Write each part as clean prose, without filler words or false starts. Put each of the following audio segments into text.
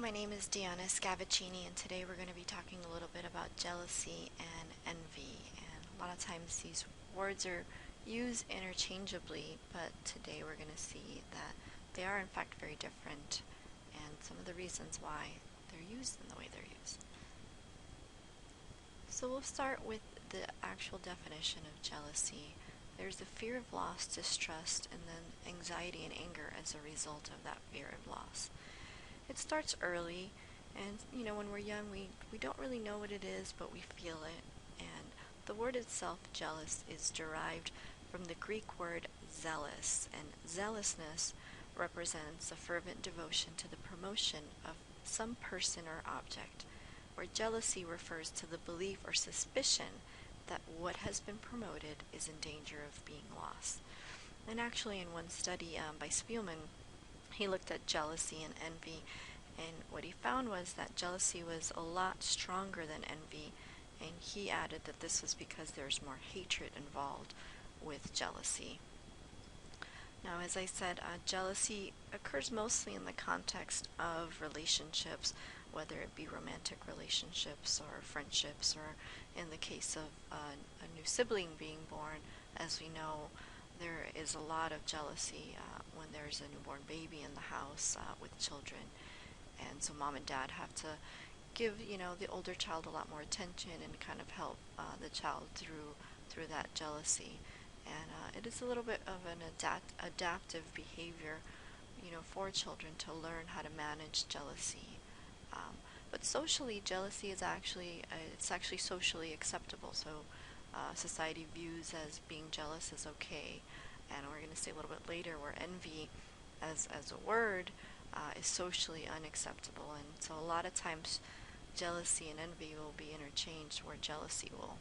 my name is Deanna Scavacini, and today we're going to be talking a little bit about jealousy and envy. And a lot of times these words are used interchangeably, but today we're going to see that they are in fact very different and some of the reasons why they're used in the way they're used. So we'll start with the actual definition of jealousy. There's the fear of loss, distrust, and then anxiety and anger as a result of that fear of loss. It starts early, and when we're young, we don't really know what it is, but we feel it. And the word itself, jealous, is derived from the Greek word zealous, and zealousness represents a fervent devotion to the promotion of some person or object, where jealousy refers to the belief or suspicion that what has been promoted is in danger of being lost. And actually, in one study by Spielman, he looked at jealousy and envy, and what he found was that jealousy was a lot stronger than envy, and he added that this was because there's more hatred involved with jealousy. Now, as I said, jealousy occurs mostly in the context of relationships, whether it be romantic relationships or friendships, or in the case of a new sibling being born. As we know, there is a lot of jealousy when there's a newborn baby in the house with children, and so mom and dad have to give the older child a lot more attention and kind of help the child through that jealousy. And it is a little bit of an adaptive behavior, for children to learn how to manage jealousy. But socially, jealousy is actually socially acceptable. So society views as being jealous as okay. And we're going to say a little bit later where envy, as a word, is socially unacceptable. And so a lot of times, jealousy and envy will be interchanged, where jealousy will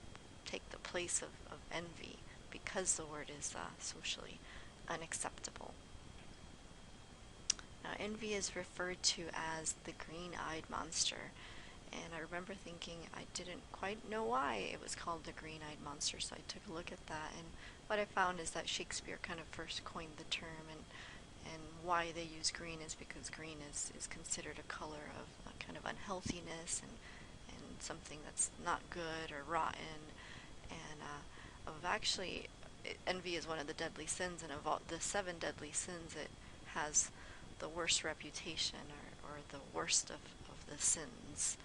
take the place of envy because the word is socially unacceptable. Now, envy is referred to as the green-eyed monster, and I remember thinking I didn't quite know why it was called the green-eyed monster, so I took a look at that, and what I found is that Shakespeare kind of first coined the term, and why they use green is because green is considered a color of kind of unhealthiness and something that's not good or rotten, and of actually envy is one of the deadly sins, and of all the 7 deadly sins, it has the worst reputation, or the worst of the sins.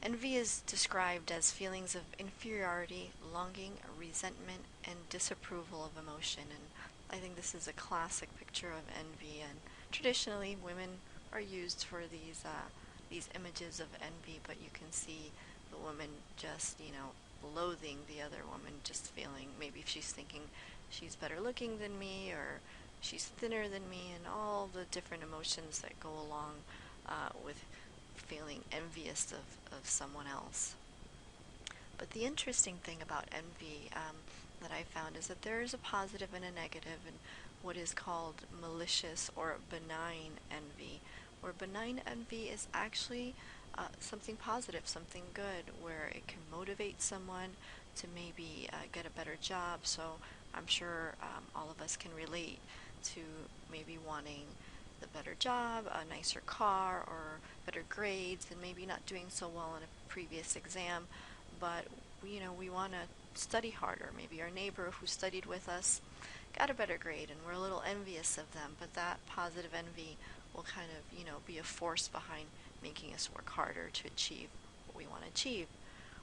Envy is described as feelings of inferiority, longing, resentment, and disapproval of emotion, and I think this is a classic picture of envy, and traditionally women are used for these images of envy, but you can see the woman just, loathing the other woman, just feeling, maybe if she's thinking she's better looking than me, or she's thinner than me, and all the different emotions that go along with feeling envious of someone else. But the interesting thing about envy that I found is that there is a positive and a negative, and what is called malicious or benign envy, where benign envy is actually something positive, something good, where it can motivate someone to maybe get a better job. So I'm sure all of us can relate to maybe wanting the better job, a nicer car, or better grades, and maybe not doing so well in a previous exam, but we want to study harder. Maybe our neighbor who studied with us got a better grade, and we're a little envious of them, but that positive envy will kind of, be a force behind making us work harder to achieve what we want to achieve.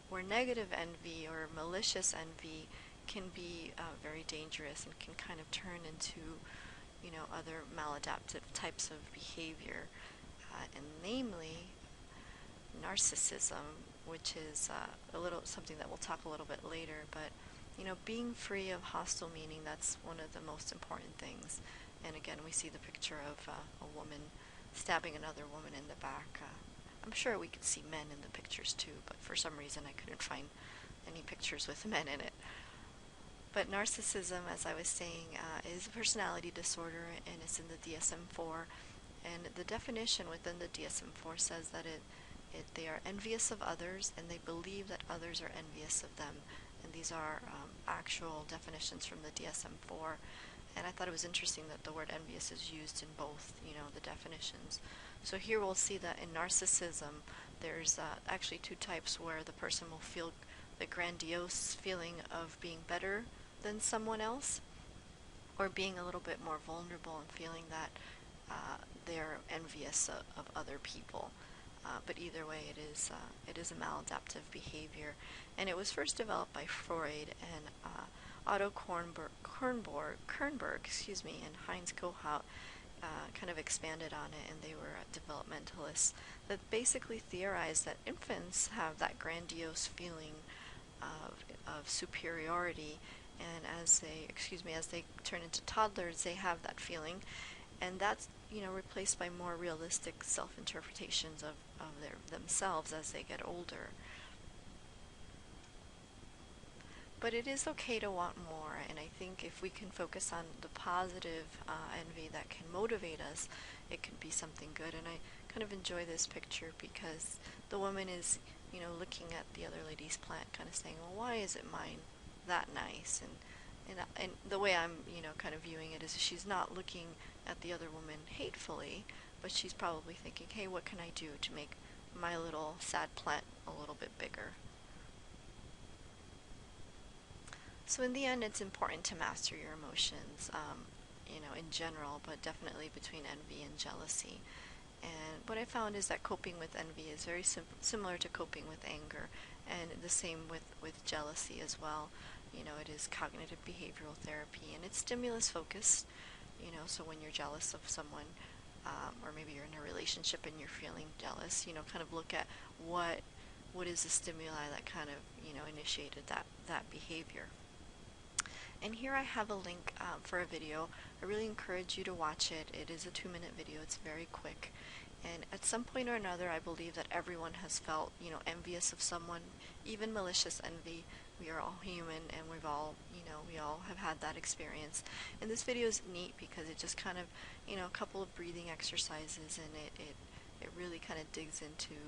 Where negative envy or malicious envy can be very dangerous and can kind of turn into, other maladaptive types of behavior, and namely narcissism, which is a little something that we'll talk a little bit later. But being free of hostile meaning, that's one of the most important things. And again, we see the picture of a woman stabbing another woman in the back. I'm sure we could see men in the pictures too, but for some reason I couldn't find any pictures with men in it. But narcissism, as I was saying, is a personality disorder, and it's in the DSM-4. And the definition within the DSM-4 says that they are envious of others, and they believe that others are envious of them. And these are actual definitions from the DSM-4. And I thought it was interesting that the word envious is used in both, the definitions. So here we'll see that in narcissism, there's actually two types where the person will feel the grandiose feeling of being better than someone else, or being a little bit more vulnerable and feeling that they're envious of other people. But either way, it is a maladaptive behavior, and it was first developed by Freud and Otto Kernberg, and Heinz Kohut kind of expanded on it, and they were developmentalists that basically theorized that infants have that grandiose feeling of superiority, and as they turn into toddlers, they have that feeling, and that's replaced by more realistic self-interpretations of themselves as they get older. But it is okay to want more, and I think if we can focus on the positive envy that can motivate us, it can be something good. And I kind of enjoy this picture because the woman is, looking at the other lady's plant, kind of saying, well, why isn't mine that nice? And the way I'm, kind of viewing it is she's not looking at the other woman hatefully, but she's probably thinking, hey, what can I do to make my little sad plant a little bit bigger? So in the end, it's important to master your emotions, in general, but definitely between envy and jealousy. And what I found is that coping with envy is very similar to coping with anger, and the same with jealousy as well. It is cognitive behavioral therapy, and it's stimulus focused. So when you're jealous of someone, or maybe you're in a relationship and you're feeling jealous, kind of look at what is the stimuli that kind of, initiated that behavior. And here I have a link for a video. I really encourage you to watch it. It is a 2-minute video. It's very quick. And at some point or another, I believe that everyone has felt, envious of someone, even malicious envy. We are all human, and we all have had that experience. And this video is neat because it just kind of, a couple of breathing exercises, and it really kind of digs into,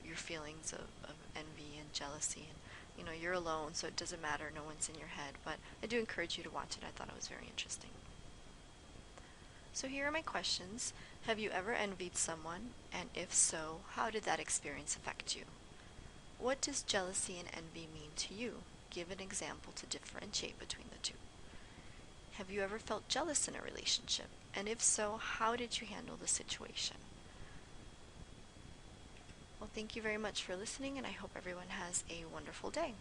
your feelings of envy and jealousy. And you're alone, so it doesn't matter, no one's in your head, but I do encourage you to watch it. I thought it was very interesting. So here are my questions. Have you ever envied someone? And if so, how did that experience affect you? What does jealousy and envy mean to you? Give an example to differentiate between the two. Have you ever felt jealous in a relationship? And if so, how did you handle the situation? Well, thank you very much for listening, and I hope everyone has a wonderful day.